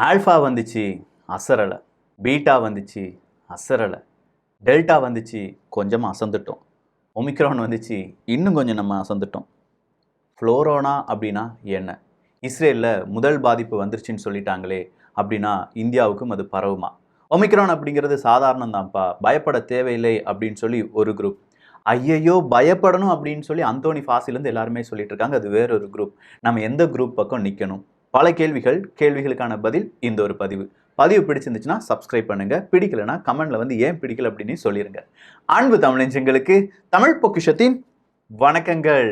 Alpha வந்துச்சு அசரலை, beta வந்துச்சு அசரலை, delta வந்துச்சு கொஞ்சமாக அசந்துட்டோம், ஒமிக்ரான் வந்துச்சு இன்னும் கொஞ்சம் நம்ம அசந்துட்டோம். ஃப்ளோரோனா அப்படின்னா என்ன? இஸ்ரேலில் முதல் பாதிப்பு வந்துருச்சுன்னு சொல்லிட்டாங்களே, அப்படின்னா இந்தியாவுக்கும் அது பரவுமா? ஒமிக்ரான் அப்படிங்கிறது சாதாரணம் தான்ப்பா, பயப்பட தேவையில்லை அப்படின்னு சொல்லி ஒரு குரூப். ஐயையோ பயப்படணும் அப்படின்னு சொல்லி அந்தோனி ஃபாசிலேருந்து எல்லாருமே சொல்லிட்டு இருக்காங்க. அது வேறொரு குரூப். நம்ம எந்த குரூப் பக்கம் நிற்கணும்? பல கேள்விகளுக்கான பதில் இந்த ஒரு பதிவு பிடிச்சிருந்துச்சுன்னா சப்ஸ்கிரைப் பண்ணுங்க, பிடிக்கலன்னா கமெண்ட்ல வந்து ஏன் பிடிக்கல அப்படின்னு சொல்லிருங்க. அன்பு தமிழஞ்சங்களுக்கு தமிழ் பொக்கிஷத்தின் வணக்கங்கள்.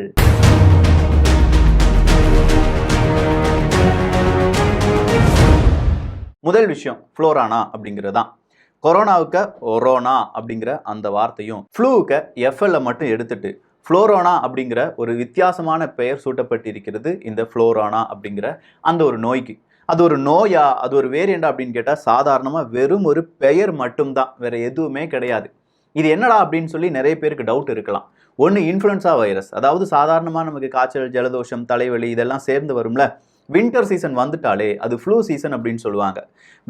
முதல் விஷயம் ஃப்ளோரானா அப்படிங்கிறது தான். கொரோனாவுக்கு ஒரோனா அப்படிங்கிற அந்த வார்த்தையும், ஃப்ளூவுக்கு எஃப்எல்ல மட்டும் எடுத்துட்டு ஃப்ளோரோனா அப்படிங்கிற ஒரு வித்தியாசமான பெயர் சூட்டப்பட்டிருக்கிறது இந்த ஃப்ளோரானா அப்படிங்கிற அந்த ஒரு நோய்க்கு. அது ஒரு நோயா, அது ஒரு வேரியண்டா அப்படின்னு கேட்டால் சாதாரணமாக வெறும் ஒரு பெயர் மட்டும்தான், வேற எதுவுமே கிடையாது. இது என்னடா அப்படின்னு சொல்லி நிறைய பேருக்கு டவுட் இருக்கலாம். ஒன்று இன்ஃப்ளூயன்சா வைரஸ், அதாவது சாதாரணமாக நமக்கு காய்ச்சல், ஜலதோஷம், தலைவலி இதெல்லாம் சேர்ந்து வரும்ல. வின்டர் சீசன் வந்துட்டாலே அது ஃப்ளூ சீசன் அப்படின்னு சொல்லுவாங்க.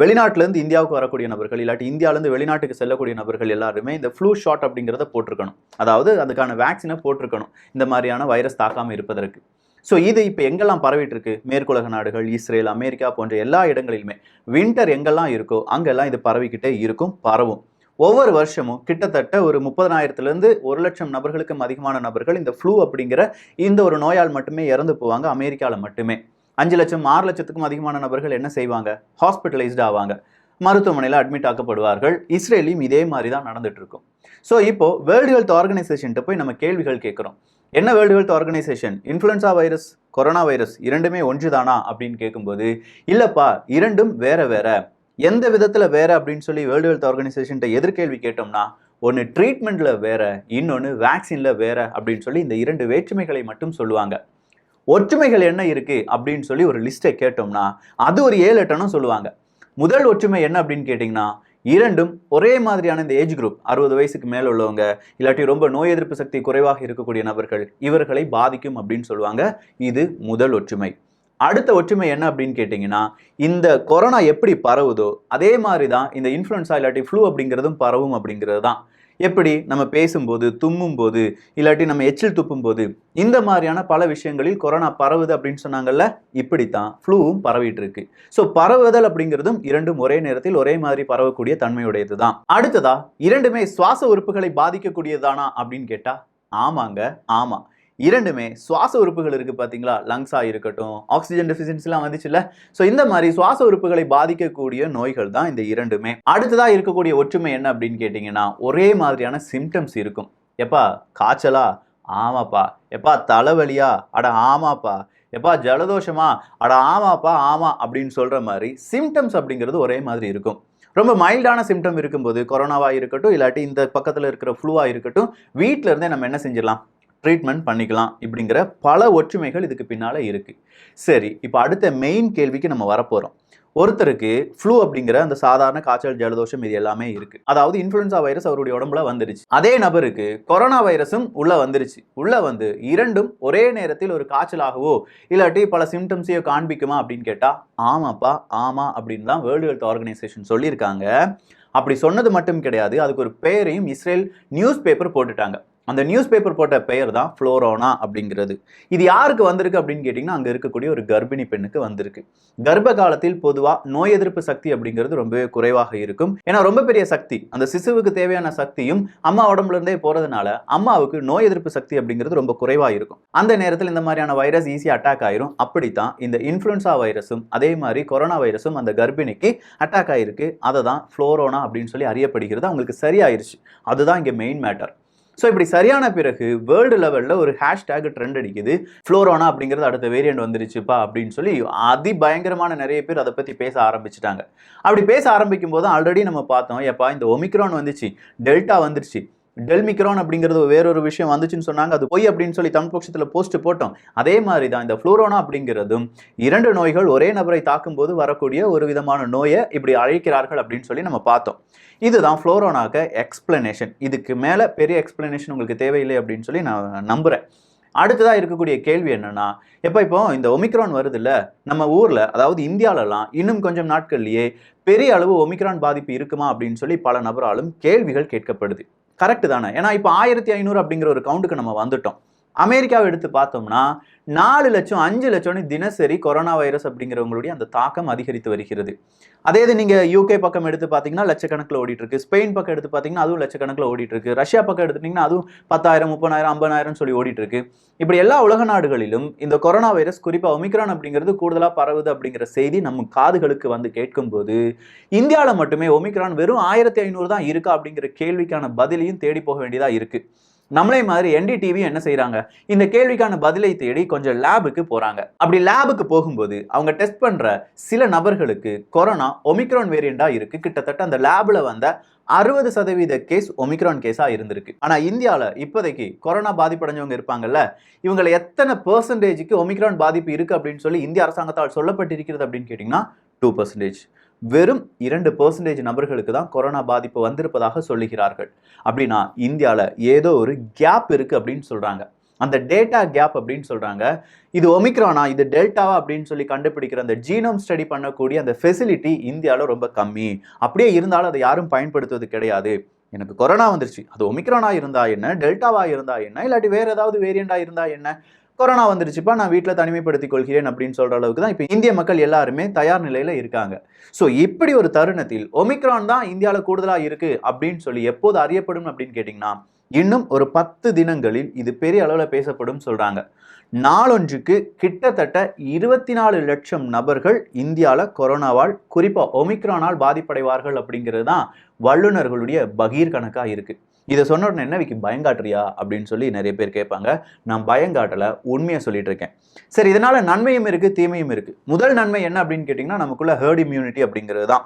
வெளிநாட்டிலேருந்து இந்தியாவுக்கு வரக்கூடிய நபர்கள், இல்லாட்டி இந்தியாவிலேருந்து வெளிநாட்டுக்கு செல்லக்கூடிய நபர்கள் எல்லாருமே இந்த ஃப்ளூ ஷாட் அப்படிங்கிறத போட்டிருக்கணும். அதாவது அதுக்கான வேக்சினை போட்டிருக்கணும், இந்த மாதிரியான வைரஸ் தாக்காமல் இருப்பதற்கு. ஸோ இது இப்போ எங்கெல்லாம் பரவிட்டு இருக்கு? மேற்குலக நாடுகள், இஸ்ரேல், அமெரிக்கா போன்ற எல்லா இடங்களிலுமே வின்டர் எங்கெல்லாம் இருக்கோ அங்கெல்லாம் இது பரவிக்கிட்டே இருக்கும், பரவும். ஒவ்வொரு வருஷமும் கிட்டத்தட்ட ஒரு 30,000 1 லட்சம் நபர்களுக்கும் அதிகமான நபர்கள் இந்த ஃப்ளூ அப்படிங்கிற இந்த ஒரு நோயால் மட்டுமே இறந்து போவாங்க. அமெரிக்காவில் மட்டுமே 5 லட்சம் 6 லட்சத்துக்கும் அதிகமான நபர்கள் என்ன செய்வாங்க? ஹாஸ்பிட்டலைஸ்ட் ஆவாங்க, மருத்துவமனையில் அட்மிட் ஆக்கப்படுவார்கள். இஸ்ரேலையும் இதே மாதிரி தான் நடந்துட்டு இருக்கும். ஸோ இப்போ வேர்ல்டு ஹெல்த் ஆர்கனைசேஷன்ட்டு போய் நம்ம கேள்விகள் கேட்குறோம். என்ன world health organisation, influenza virus, corona virus இரண்டுமே ஒன்றுதானா அப்படின்னு கேட்கும்போது, இல்லப்பா இரண்டும் வேற வேற. எந்த விதத்துல வேற அப்படின்னு சொல்லி வேர்ல்டு ஹெல்த் ஆர்கனைசேஷன்ட்ட எதிர்கேள்வி கேட்டோம்னா, ஒன்று ட்ரீட்மெண்ட்ல வேற, இன்னொன்று வேக்சின்ல வேற அப்படின்னு சொல்லி இந்த இரண்டு வேற்றுமைகளை மட்டும் சொல்லுவாங்க. ஒற்றுமைகள் என்ன இருக்கு அப்படின்னு சொல்லி ஒரு லிஸ்ட்டை கேட்டோம்னா அது ஒரு 7-8 சொல்லுவாங்க. முதல் ஒற்றுமை என்ன அப்படின்னு கேட்டிங்கன்னா, இரண்டும் ஒரே மாதிரியான இந்த ஏஜ் குரூப், 60 வயசுக்கு மேலே உள்ளவங்க, இல்லாட்டி ரொம்ப நோய் எதிர்ப்பு சக்தி குறைவாக இருக்கக்கூடிய நபர்கள், இவர்களை பாதிக்கும் அப்படின்னு சொல்லுவாங்க. இது முதல் ஒற்றுமை. அடுத்த ஒற்றுமை என்ன அப்படின்னு கேட்டிங்கன்னா, இந்த கொரோனா எப்படி பரவுதோ அதே மாதிரி தான் இந்த இன்ஃப்ளூயன்சா இல்லாட்டி ஃப்ளூ அப்படிங்கிறதும் பரவும் அப்படிங்கிறது தான். எப்படி? நம்ம பேசும்போது, தும்மும் போது, இல்லாட்டி நம்ம எச்சில் துப்பும் போது, இந்த மாதிரியான பல விஷயங்களில் கொரோனா பரவுது அப்படின்னு சொன்னாங்கல்ல, இப்படித்தான் ஃப்ளூவும் பரவிட்டு இருக்கு. ஸோ பரவுதல் அப்படிங்கிறதும் இரண்டும் ஒரே நேரத்தில் ஒரே மாதிரி பரவக்கூடிய தன்மையுடையது தான். அடுத்ததா, இரண்டுமே சுவாச உறுப்புகளை பாதிக்கக்கூடியதானா அப்படின்னு கேட்டா ஆமாங்க, ஆமா. இரண்டுமே சுவாச உறுப்புகள் இருக்கு பாத்தீங்களா, லங்ஸா இருக்கட்டும், ஆக்சிஜன் டெஃபிஷியன்சிலாம் வந்துச்சுல்ல. ஸோ இந்த மாதிரி சுவாச உறுப்புகளை பாதிக்கக்கூடிய நோய்கள் தான் இந்த இரண்டுமே. அடுத்ததா இருக்கக்கூடிய ஒற்றுமை என்ன அப்படின்னு கேட்டீங்கன்னா, ஒரே மாதிரியான சிம்டம்ஸ் இருக்கும். எப்பா காய்ச்சலா? ஆமாப்பா. எப்பா தலைவலியா? அட ஆமாப்பா. எப்பா ஜலதோஷமா? அட ஆமாப்பா ஆமா அப்படின்னு சொல்ற மாதிரி சிம்டம்ஸ் அப்படிங்கிறது ஒரே மாதிரி இருக்கும். ரொம்ப மைல்டான சிம்டம் இருக்கும்போது, கொரோனாவா இருக்கட்டும், இல்லாட்டி இந்த பக்கத்தில் இருக்கிற ஃப்ளூவா இருக்கட்டும், வீட்டில இருந்தே நம்ம என்ன செஞ்சிடலாம்? ட்ரீட்மெண்ட் பண்ணிக்கலாம். இப்படிங்கிற பல ஒற்றுமைகள் இதுக்கு பின்னால இருக்கு. சரி, இப்போ அடுத்த மெயின் கேள்விக்கு நம்ம வரப்போறோம். ஒருத்தருக்கு ஃப்ளூ அப்படிங்கிற அந்த சாதாரண காய்ச்சல், ஜலதோஷம் இது எல்லாமே இருக்கு. அதாவது இன்ஃப்ளூயன்சா வைரஸ் அவருடைய உடம்புல வந்துருச்சு. அதே நபருக்கு கொரோனா வைரஸும் உள்ள வந்துருச்சு. உள்ள வந்து இரண்டும் ஒரே நேரத்தில் ஒரு காய்ச்சலாகவோ இல்லாட்டி பல சிம்டம்ஸையோ காண்பிக்குமா அப்படின்னு கேட்டா ஆமாப்பா ஆமா அப்படின்னு தான் வேர்ல்டு ஹெல்த் ஆர்கனைசேஷன் சொல்லியிருக்காங்க. அப்படி சொன்னது மட்டும் கிடையாது, அதுக்கு ஒரு பெயரையும் இஸ்ரேல் நியூஸ் பேப்பர் போட்டுட்டாங்க. அந்த நியூஸ் பேப்பர் போட்ட பெயர் தான் ஃப்ளோரோனா அப்படிங்கிறது. இது யாருக்கு வந்திருக்கு அப்படின்னு கேட்டிங்கன்னா, அங்கே இருக்கக்கூடிய ஒரு கர்ப்பிணி பெண்ணுக்கு வந்திருக்கு. கர்ப்ப காலத்தில் பொதுவாக நோய் எதிர்ப்பு சக்தி அப்படிங்கிறது ரொம்பவே குறைவாக இருக்கும். ஏன்னா ரொம்ப பெரிய சக்தி, அந்த சிசுவுக்கு தேவையான சக்தியும் அம்மா உடம்புல இருந்தே போறதுனால அம்மாவுக்கு நோய் எதிர்ப்பு சக்தி அப்படிங்கிறது ரொம்ப குறைவாக இருக்கும். அந்த நேரத்தில் இந்த மாதிரியான வைரஸ் ஈஸியாக அட்டாக் ஆயிரும். அப்படித்தான் இந்த இன்ஃப்ளூயன்சா வைரஸும் அதே மாதிரி கொரோனா வைரஸும் அந்த கர்ப்பிணிக்கு அட்டாக் ஆயிருக்கு. அதை தான் ஃப்ளோரோனா அப்படின்னு சொல்லி அறியப்படுகிறது. அவங்களுக்கு சரியாயிருச்சு. அதுதான் இங்கே மெயின் மேட்டர். ஸோ இப்படி சரியான பிறகு வேர்ல்டு லெவலில் ஒரு ஹேஷ்டேக் ட்ரெண்ட் அடிக்குது. ஃப்ளோரோனா அப்படிங்கிறது அடுத்த வேரியண்ட் வந்துருச்சுப்பா அப்படின்னு சொல்லி அதிபயங்கரமான நிறைய பேர் அதை பற்றி பேச ஆரம்பிச்சுட்டாங்க. அப்படி பேச ஆரம்பிக்கும் போது ஆல்ரெடி நம்ம பார்த்தோம், எப்பா இந்த ஒமிக்ரான் வந்துச்சு, டெல்டா வந்துருச்சு, டெல்மிக்ரான் அப்படிங்கிறது வேறொரு விஷயம் வந்துச்சுன்னு சொன்னாங்க, அது பொய் அப்படின்னு சொல்லி தமிழ் பட்சத்தில் போஸ்ட் போட்டோம். அதே மாதிரி தான் இந்த ஃப்ளோரோனா அப்படிங்கிறதும் இரண்டு நோய்கள் ஒரே நபரை தாக்கும் போது வரக்கூடிய ஒரு விதமான நோயை இப்படி அழைக்கிறார்கள் அப்படின்னு சொல்லி நம்ம பார்த்தோம். இதுதான் ஃப்ளோரோனாக்கு எக்ஸ்பிளனேஷன். இதுக்கு மேலே பெரிய எக்ஸ்பிளனேஷன் உங்களுக்கு தேவையில்லை அப்படின்னு சொல்லி நான் நம்புகிறேன். அடுத்ததா இருக்கக்கூடிய கேள்வி என்னன்னா, இப்போ இந்த ஒமிக்ரான் வருது இல்ல, நம்ம ஊர்ல அதாவது இந்தியாலலாம் இன்னும் கொஞ்சம் நாட்கள்லயே பெரிய அளவு ஒமிக்ரான் பாதிப்பு இருக்குமா அப்படின்னு சொல்லி பல நபராலும் கேள்விகள் கேட்கப்படுது. கரெக்ட் தானே? ஏன்னா இப்போ 1500 அப்படிங்கிற ஒரு கவுண்டுக்கு நம்ம வந்துட்டோம். அமெரிக்காவை எடுத்து பார்த்தோம்னா 4 லட்சம் 5 லட்சம்னு தினசரி கொரோனா வைரஸ் அப்படிங்கிறவங்களுடைய அந்த தாக்கம் அதிகரித்து வருகிறது. அதே இது நீங்க யூகே பக்கம் எடுத்து பார்த்தீங்கன்னா லட்சக்கணக்கில் ஓடிட்டு இருக்கு. ஸ்பெயின் பக்கம் எடுத்து பார்த்தீங்கன்னா அதுவும் லட்சக்கணக்கில் ஓடிட்டு இருக்கு. ரஷ்யா பக்கம் எடுத்துட்டீங்கன்னா அதுவும் 10,000 30,000 50,000 சொல்லி ஓடிட்டு இருக்கு. இப்படி எல்லா உலக நாடுகளிலும் இந்த கொரோனா வைரஸ் குறிப்பா ஒமிக்ரான் அப்படிங்கிறது கூடுதலா பரவுது அப்படிங்கிற செய்தி நம்ம காதுகளுக்கு வந்து கேட்கும் போது இந்தியாவில் மட்டுமே ஒமிக்ரான் வெறும் 1500 தான் இருக்கா அப்படிங்கிற கேள்விக்கான பதிலையும் தேடி போக வேண்டியதா இருக்கு. நம்மளே மாதிரி என்டிடிவி என்ன செய்யறாங்க, இந்த கேள்விக்கான பதிலை தேடி கொஞ்சம் லேபுக்கு போறாங்க. அப்படி லேபுக்கு போகும்போது அவங்க டெஸ்ட் பண்ற சில நபர்களுக்கு கொரோனா ஒமிக்ரான் வேரியண்டா இருக்கு. கிட்டத்தட்ட அந்த லேப்ல வந்த 60% கேஸ் ஒமிக்ரான் கேஸா இருந்திருக்கு. ஆனா இந்தியாவில் இப்போதைக்கு கொரோனா பாதிப்படைஞ்சவங்க இருப்பாங்கல்ல, இவங்களை எத்தனை பெர்சன்டேஜுக்கு ஒமிக்ரான் பாதிப்பு இருக்கு அப்படின்னு சொல்லி இந்திய அரசாங்கத்தால் சொல்லப்பட்டிருக்கிறது அப்படின்னு கேட்டீங்கன்னா 2%. வெறும் 2% நபர்களுக்கு தான் கொரோனா பாதிப்பு வந்திருப்பதாக சொல்லுகிறார்கள். அப்படின்னா இந்தியாவில் ஏதோ ஒரு கேப் இருக்கு அப்படின்னு சொல்றாங்க. அந்த டேட்டா கேப் அப்படின்னு சொல்றாங்க. இது ஒமிக்ரானா இது டெல்டாவா அப்படின்னு சொல்லி கண்டுபிடிக்கிற அந்த ஜீனோம் ஸ்டடி பண்ணக்கூடிய அந்த ஃபெசிலிட்டி இந்தியாவில் ரொம்ப கம்மி. அப்படியே இருந்தாலும் அதை யாரும் பயன்படுத்துவது கிடையாது. எனக்கு கொரோனா வந்துருச்சு, அது ஒமிக்ரானா இருந்தா என்ன, டெல்டாவா இருந்தா என்ன, இல்லாட்டி வேற ஏதாவது வேரியண்டா இருந்தா என்ன, கொரோனா வந்துருச்சுப்பா நான் வீட்டில் தனிமைப்படுத்திக் கொள்கிறேன் அப்படின்னு சொல்ற அளவுக்கு தான் இப்போ இந்திய மக்கள் எல்லாருமே தயார் நிலையில இருக்காங்க. ஸோ இப்படி ஒரு தருணத்தில் ஒமிக்ரான் தான் இந்தியாவில் கூடுதலாக இருக்கு அப்படின்னு சொல்லி எப்போது அறியப்படும் அப்படின்னு கேட்டிங்கன்னா இன்னும் ஒரு 10 தினங்களில் இது பெரிய அளவில் பேசப்படும் சொல்றாங்க. நாளொன்றுக்கு கிட்டத்தட்ட 24 லட்சம் நபர்கள் இந்தியாவில் கொரோனாவால் குறிப்பா ஒமிக்ரானால் பாதிப்படைவார்கள் அப்படிங்கிறது தான் வல்லுநர்களுடைய பகீர் கணக்கா இருக்கு. இதை சொன்ன உடனே என்ன விக்கி பயங்காட்டுறியா அப்படின்னு சொல்லி நிறைய பேர் கேட்பாங்க. நான் பயங்காட்டல, உண்மையை சொல்லிட்டு இருக்கேன். சரி, இதனால நன்மையும் இருக்கு தீமையும் இருக்கு. முதல் நன்மை என்ன அப்படின்னு கேட்டிங்கன்னா நமக்குள்ள ஹெர்ட் இம்யூனிட்டி அப்படிங்கிறது தான்.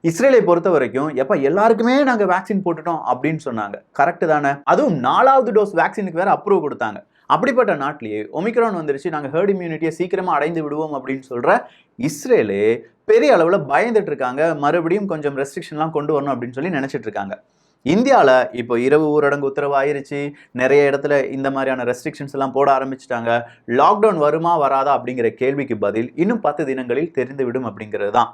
இஸ்ரேலை பொறுத்த வரைக்கும் எப்ப எல்லாருக்குமே நாங்க வேக்சின் போட்டுட்டோம் அப்படின்னு சொன்னாங்க. கரெக்ட் தானே? அதுவும் 4வது டோஸ் வேக்சினுக்கு வேற அப்ரூவ் கொடுத்தாங்க. அப்படிப்பட்ட நாட்டிலேயே ஒமிக்ரான் வந்துருச்சு, நாங்க ஹெர்ட் இம்யூனிட்டியை சீக்கிரமா அடைந்து விடுவோம் அப்படின்னு சொல்ற இஸ்ரேலே பெரிய அளவுல பயந்துட்டு இருக்காங்க. மறுபடியும் கொஞ்சம் ரெஸ்ட்ரிக்ஷன்லாம் கொண்டு வரணும் அப்படின்னு சொல்லி நினைச்சிட்டு இருக்காங்க. இந்தியாவில் இப்போ இரவு ஊரடங்கு உத்தரவு ஆயிருச்சு. நிறைய இடத்துல இந்த மாதிரியான ரெஸ்ட்ரிக்ஷன்ஸ் எல்லாம் போட ஆரம்பிச்சிட்டாங்க. லாக்டவுன் வருமா வராதா அப்படிங்கிற கேள்விக்கு பதில் இன்னும் 10 தினங்களில் தெரிந்துவிடும் அப்படிங்கிறது தான்.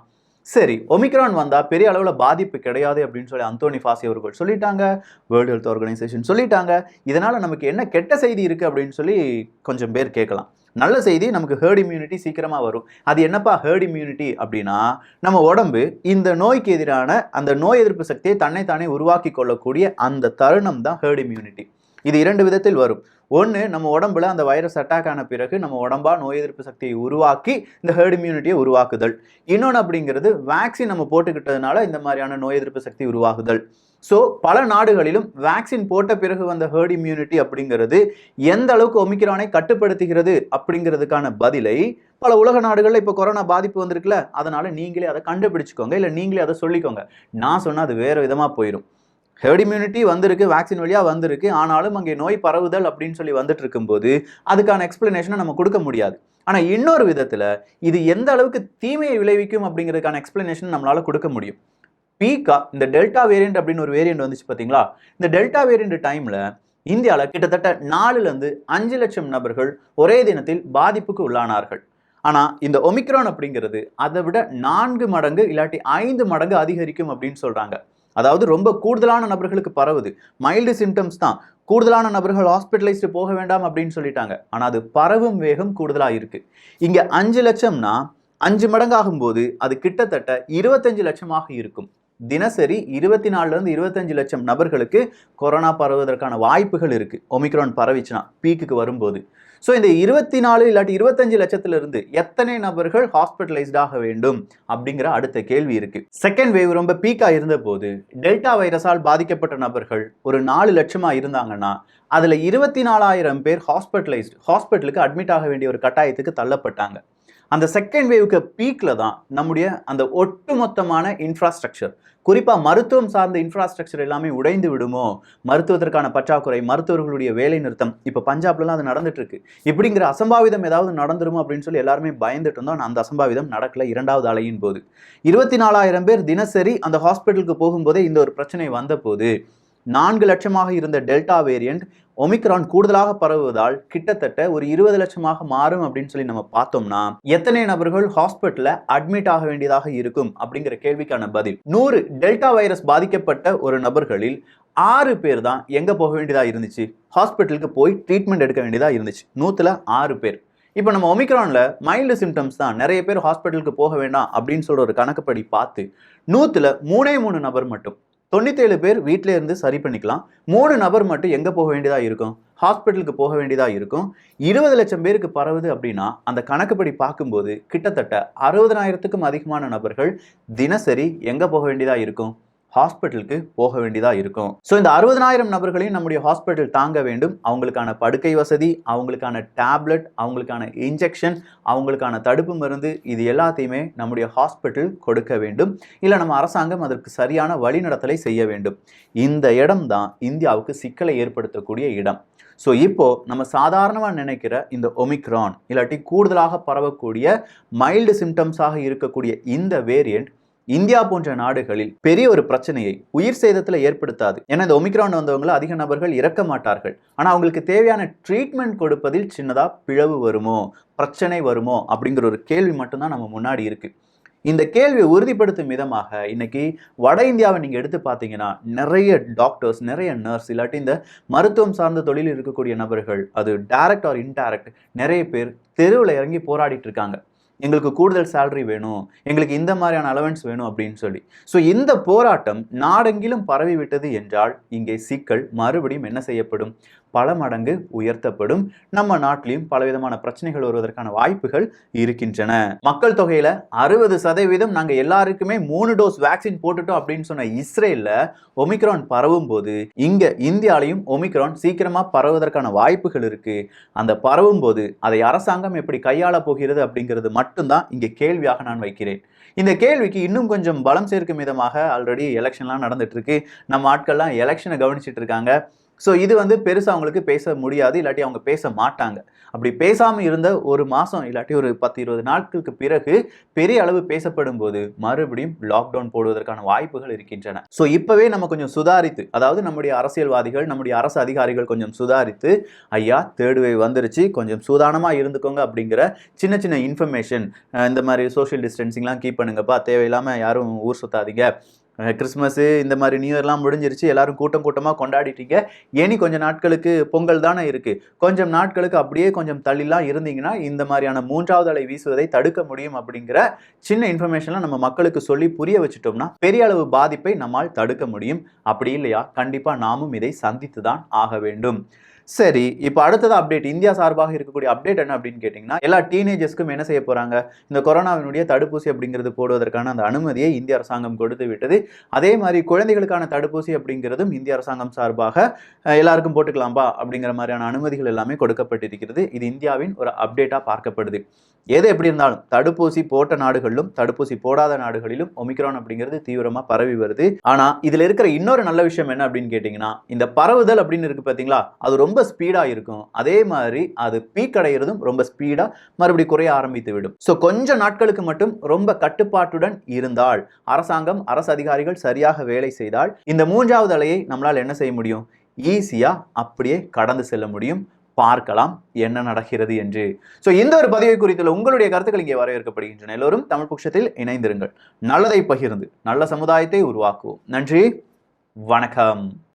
சரி, ஒமிக்ரான் வந்தா பெரிய அளவுல பாதிப்பு கிடையாது அப்படின்னு சொல்லி அந்தோனி ஃபாசி அவர்கள் சொல்லிட்டாங்க. வேர்ல்டு ஹெல்த் ஆர்கனைசேஷன் சொல்லிட்டாங்க. இதனால நமக்கு என்ன கெட்ட செய்தி இருக்கு அப்படின்னு சொல்லி கொஞ்சம் பேர் கேட்கலாம். நல்ல செய்தி, நமக்கு ஹெர்ட் இம்யூனிட்டி சீக்கிரமா வரும். அது என்னப்பா ஹெர்ட் இம்யூனிட்டி அப்படின்னா நம்ம உடம்பு இந்த நோய்க்கு எதிரான அந்த நோய் எதிர்ப்பு சக்தியை தன்னைத்தானே உருவாக்கி கொள்ளக்கூடிய அந்த தருணம் தான் ஹெர்ட் இம்யூனிட்டி. இது 2 விதத்தில் வரும். ஒன்று, நம்ம உடம்புல அந்த வைரஸ் அட்டாக் ஆன பிறகு நம்ம உடம்பா நோய் எதிர்ப்பு சக்தியை உருவாக்கி இந்த ஹெர்ட் இம்யூனிட்டியை உருவாக்குதல். இன்னொன்று அப்படிங்கிறது வேக்சின் நம்ம போட்டுக்கிட்டதுனால இந்த மாதிரியான நோய் எதிர்ப்பு சக்தி உருவாகுதல். ஸோ பல நாடுகளிலும் வேக்சின் போட்ட பிறகு வந்த ஹெர்ட் இம்யூனிட்டி அப்படிங்கிறது எந்த அளவுக்கு ஒமிக்ரானை கட்டுப்படுத்துகிறது அப்படிங்கிறதுக்கான பதிலை பல உலக நாடுகளில் இப்போ கொரோனா பாதிப்பு வந்திருக்குல்ல, அதனால நீங்களே அதை கண்டுபிடிச்சிக்கோங்க, இல்லை நீங்களே அதை சொல்லிக்கோங்க. நான் சொன்னால் அது வேறு விதமாக போயிடும். ஹெர்ட் இம்யூனிட்டி வந்திருக்கு, வேக்சின் வழியாக வந்திருக்கு, ஆனாலும் அங்கே நோய் பரவுதல் அப்படின்னு சொல்லி வந்துட்டு இருக்கும்போது அதுக்கான எக்ஸ்பிளனேஷனை நம்ம கொடுக்க முடியாது. ஆனால் இன்னொரு விதத்தில் இது எந்த அளவுக்கு தீமையை விளைவிக்கும் அப்படிங்கிறதுக்கான எக்ஸ்பிளனேஷன் நம்மளால கொடுக்க முடியும். பீக்கா இந்த டெல்டா வேரியண்ட் அப்படின்னு ஒரு வேரியண்ட் வந்துச்சு பார்த்தீங்களா? இந்த டெல்டா வேரியண்ட் டைமில் இந்தியாவில் கிட்டத்தட்ட 4லேருந்து 5 லட்சம் நபர்கள் ஒரே தினத்தில் பாதிப்புக்கு உள்ளானார்கள். ஆனால் இந்த ஒமிக்ரான் அப்படிங்கிறது அதை விட 4 மடங்கு இல்லாட்டி 5 மடங்கு அதிகரிக்கும் அப்படின்னு சொல்கிறாங்க. அதாவது ரொம்ப கூடுதலான நபர்களுக்கு பரவுது. மைல்டு சிம்டம்ஸ் தான், கூடுதலான நபர்கள் ஹாஸ்பிட்டலைஸ்டு போக வேண்டாம் அப்படின்னு சொல்லிட்டாங்க. ஆனால் அது பரவும் வேகம் கூடுதலாக இருக்கு. இங்கே 5 லட்சம்னா 5 மடங்காகும்போது அது கிட்டத்தட்ட 25 லட்சமாக இருக்கும். தினசரி 24லேருந்து 25 லட்சம் நபர்களுக்கு கொரோனா பரவுவதற்கான வாய்ப்புகள் இருக்கு ஒமிக்ரான் பரவிச்சுனா பீக்குக்கு வரும்போது. ஸோ இந்த 24 இல்லாட்டி 25 லட்சத்திலிருந்து எத்தனை நபர்கள் ஹாஸ்பிட்டலைஸ்டாக வேண்டும் அப்படிங்கிற அடுத்த கேள்வி இருக்கு. செகண்ட் வேவ் ரொம்ப பீக்கா இருந்த போது டெல்டா வைரஸால் பாதிக்கப்பட்ட நபர்கள் ஒரு 4 லட்சமா இருந்தாங்கன்னா அதுல 24,000 பேர் ஹாஸ்பிட்டலுக்கு அட்மிட் ஆக வேண்டிய ஒரு கட்டாயத்துக்கு தள்ளப்பட்டாங்க. அந்த செகண்ட் வேவுக்கு பீக்ல தான் நம்முடைய அந்த ஒட்டுமொத்தமான இன்ஃப்ராஸ்ட்ரக்சர், குறிப்பாக மருத்துவம் சார்ந்த இன்ஃப்ராஸ்ட்ரக்சர் எல்லாமே உடைந்து விடுமோ, மருத்துவத்திற்கான பற்றாக்குறை, மருத்துவர்களுடைய வேலை நிறுத்தம், இப்போ பஞ்சாப்லாம் அது நடந்துட்டு இருக்கு. இப்படிங்கிற அசம்பாவிதம் ஏதாவது நடந்துருமோ அப்படின்னு சொல்லி எல்லாருமே பயந்துட்டு இருந்தோம். அந்த அசம்பாவிதம் நடக்கல 2வது அலையின் போது. 24,000 பேர் தினசரி அந்த ஹாஸ்பிட்டலுக்கு போகும்போதே இந்த ஒரு பிரச்சனை வந்த போது 4 லட்சமாக இருந்த டெல்டா வேரியன்ட் ஒமிக்ரான் கூடுதலாக பரவுவதால் கிட்டத்தட்ட ஒரு 20 லட்சமாக மாறும் அப்படின்னு சொல்லி நம்ம பார்த்தோம்னா எத்தனை நபர்கள் ஹாஸ்பிட்டல்ல அட்மிட் ஆக வேண்டியதாக இருக்கும் அப்படிங்கிற கேள்விக்கான பதில் 100 டெல்டா வைரஸ் பாதிக்கப்பட்ட ஒரு நபர்களில் 6 பேர் தான் எங்க போக வேண்டியதா இருந்துச்சு, ஹாஸ்பிட்டலுக்கு போய் ட்ரீட்மெண்ட் எடுக்க வேண்டியதா இருந்துச்சு. 100ல 6 பேர். இப்போ நம்ம ஒமிக்ரான்ல மைல்டு சிம்டம்ஸ் தான் நிறைய பேர் ஹாஸ்பிட்டலுக்கு போக வேண்டாம் அப்படின்னு சொல்ற ஒரு கணக்குப்படி பார்த்து 100ல 3 நபர் மட்டும் 97 பேர் வீட்டில இருந்து சரி பண்ணிக்கலாம். 3 நபர் மட்டும் எங்க போக வேண்டியதா இருக்கும், ஹாஸ்பிட்டலுக்கு போக வேண்டியதா இருக்கும். 20 லட்சம் பேருக்கு பரவுது அப்படின்னா அந்த கணக்குப்படி பார்க்கும்போது கிட்டத்தட்ட 60,000க்கும் அதிகமான நபர்கள் தினசரி எங்க போக வேண்டியதா இருக்கும், ஹாஸ்பிட்டலுக்கு போக வேண்டியதா இருக்கும். ஸோ இந்த 60,000 நபர்களையும் நம்முடைய ஹாஸ்பிட்டல் தாங்க வேண்டும். அவங்களுக்கான படுக்கை வசதி, அவங்களுக்கான டேப்லெட், அவங்களுக்கான இன்ஜெக்ஷன், அவங்களுக்கான தடுப்பு மருந்து, இது எல்லாத்தையுமே நம்முடைய ஹாஸ்பிட்டல் கொடுக்க வேண்டும். இல்லை நம்ம அரசாங்கம் அதற்கு சரியான வழிநடத்தலை செய்ய வேண்டும். இந்த இடம் தான் இந்தியாவுக்கு சிக்கலை ஏற்படுத்தக்கூடிய இடம். ஸோ இப்போ நம்ம சாதாரணமாக நினைக்கிற இந்த ஒமிக்ரான் இல்லாட்டி கூடுதலாக பரவக்கூடிய மைல்டு சிம்டம்ஸாக இருக்கக்கூடிய இந்த வேரியன்ட் இந்தியா போன்ற நாடுகளில் பெரிய ஒரு பிரச்சனையை உயிர் சேதத்தில் ஏற்படுத்தாது. ஏன்னா இந்த ஒமிக்ரான் வந்தவங்களை அதிக நபர்கள் இறக்க மாட்டார்கள். ஆனால் அவங்களுக்கு தேவையான ட்ரீட்மெண்ட் கொடுப்பதில் சின்னதாக பிளவு வருமோ, பிரச்சனை வருமோ அப்படிங்கிற ஒரு கேள்வி மட்டும்தான் நம்ம முன்னாடி இருக்கு. இந்த கேள்வியை உறுதிப்படுத்தும் விதமாக இன்னைக்கு வட இந்தியாவை நீங்கள் எடுத்து பார்த்தீங்கன்னா நிறைய டாக்டர்ஸ், நிறைய நர்ஸ் இல்லாட்டி இந்த மருத்துவம் சார்ந்த தொழில் இருக்கக்கூடிய நபர்கள், அது டைரக்ட் ஆர் இன்டைரக்ட், நிறைய பேர் தெருவில் இறங்கி போராடிட்டு இருக்காங்க. எங்களுக்கு கூடுதல் சேலரி வேணும், எங்களுக்கு இந்த மாதிரியான அலவன்ஸ் வேணும் அப்படின்னு சொல்லி. ஸோ இந்த போராட்டம் நாடெங்கிலும் பரவி விட்டது என்றால் இங்கே சிக்கல் மறுபடியும் என்ன செய்யப்படும், பல மடங்கு உயர்த்தப்படும். நம்ம நாட்டிலையும் பலவிதமான பிரச்சனைகள் வருவதற்கான வாய்ப்புகள் இருக்கின்றன. மக்கள் தொகையில 60% நாங்க எல்லாருக்குமே 3 டோஸ் வேக்சின் போட்டுட்டோம் அப்படின்னு சொன்ன இஸ்ரேல்ல ஒமிக்ரான் பரவும் போது இங்க இந்தியாலையும் ஒமிக்ரான் சீக்கிரமா பரவுவதற்கான வாய்ப்புகள் இருக்கு. அந்த பரவும் போது அதை அரசாங்கம் எப்படி கையாள போகிறது அப்படிங்கிறது மட்டும்தான் இங்க கேள்வியாக நான் வைக்கிறேன். இந்த கேள்விக்கு இன்னும் கொஞ்சம் பலம் சேர்க்கும் விதமாக ஆல்ரெடி எலெக்ஷன்லாம் நடந்துட்டு இருக்கு. நம்ம ஆட்கள்லாம் எலெக்ஷனை கவனிச்சுட்டு இருக்காங்க. ஸோ இது பெருசாக அவங்களுக்கு பேச முடியாது, இல்லாட்டி அவங்க பேச மாட்டாங்க. அப்படி பேசாமல் இருந்த ஒரு மாதம் இல்லாட்டி ஒரு 10-20 நாட்களுக்கு பிறகு பெரிய அளவு பேசப்படும் போது மறுபடியும் லாக்டவுன் போடுவதற்கான வாய்ப்புகள் இருக்கின்றன. ஸோ இப்போவே நம்ம கொஞ்சம் சுதாரித்து, அதாவது நம்முடைய அரசியல்வாதிகள், நம்முடைய அரசு அதிகாரிகள் கொஞ்சம் சுதாரித்து, ஐயா தேர்ட் வேவ் வந்துருச்சு, கொஞ்சம் சூதானமாக இருந்துக்கோங்க அப்படிங்கிற சின்ன சின்ன இன்ஃபர்மேஷன், இந்த மாதிரி சோஷியல் டிஸ்டன்சிங்லாம் கீப் பண்ணுங்கப்பா, தேவையில்லாமல் யாரும் ஊர் சுத்தாதீங்க, கிறிஸ்மஸ் இந்த மாதிரி நியூ இயர்லாம் முடிஞ்சிருச்சு, எல்லாரும் கூட்டமாக கொண்டாடிட்டீங்க, ஏனி கொஞ்சம் நாட்களுக்கு பொங்கல் தானே இருக்கு, கொஞ்சம் நாட்களுக்கு அப்படியே கொஞ்சம் தள்ளிலாம் இருந்தீங்கன்னா இந்த மாதிரியான 3வது அலை வீசுவதை தடுக்க முடியும் அப்படிங்கிற சின்ன இன்ஃபர்மேஷன்லாம் நம்ம மக்களுக்கு சொல்லி புரிய வச்சுட்டோம்னா பெரிய அளவு பாதிப்பை நம்மால் தடுக்க முடியும். அப்படி இல்லையா கண்டிப்பா நாமும் இதை சந்தித்து தான் ஆக வேண்டும். சரி, இப்போ அடுத்தது அப்டேட், இந்தியா சார்பாக இருக்கக்கூடிய அப்டேட் என்ன அப்படின்னு கேட்டிங்கன்னா, எல்லா டீனேஜர்ஸ்க்கும் என்ன செய்ய போகிறாங்க, இந்த கொரோனாவினுடைய தடுப்பூசி அப்படிங்கிறது போடுவதற்கான அந்த அனுமதியை இந்திய அரசாங்கம் கொடுத்து விட்டது. அதே மாதிரி குழந்தைகளுக்கான தடுப்பூசி அப்படிங்கிறதும் இந்திய அரசாங்கம் சார்பாக எல்லாருக்கும் போட்டுக்கலாம்பா அப்படிங்கிற மாதிரியான அனுமதிகள் எல்லாமே கொடுக்கப்பட்டிருக்கிறது. இது இந்தியாவின் ஒரு அப்டேட்டாக பார்க்கப்படுது. எது எப்படி இருந்தாலும் தடுப்பூசி போட்ட நாடுகளிலும் தடுப்பூசி போடாத நாடுகளிலும் ஒமிக்ரான் அப்படிங்கிறது தீவிரமாக பரவி வருது. ஆனால் இதில் இருக்கிற இன்னொரு நல்ல விஷயம் என்ன அப்படின்னு கேட்டிங்கன்னா, இந்த பரவுதல் அப்படின்னு இருக்கு பார்த்தீங்களா, அது ரொம்ப ஸ்பீடாக இருக்கும். அதே மாதிரி அது பீக் அடைகிறதும் ரொம்ப ஸ்பீடாக மறுபடியும் குறைய ஆரம்பித்து விடும். ஸோ கொஞ்ச நாட்களுக்கு மட்டும் ரொம்ப கட்டுப்பாட்டுடன் இருந்தால், அரசாங்கம், அரசு அதிகாரிகள் சரியாக வேலை செய்தால் இந்த 3வது அலையை நம்மளால் என்ன செய்ய முடியும், ஈஸியாக அப்படியே கடந்து செல்ல முடியும். பார்க்கலாம் என்ன நடக்கிறது என்று. ஸோ இந்த ஒரு பதிவை குறித்துள்ள உங்களுடைய கருத்துக்கள் இங்கே வரவேற்கப்படுகின்றன. எல்லோரும் தமிழ் பட்சத்தில் இணைந்திருங்கள். நல்லதை பகிர்ந்து நல்ல சமுதாயத்தை உருவாக்குவோம். நன்றி, வணக்கம்.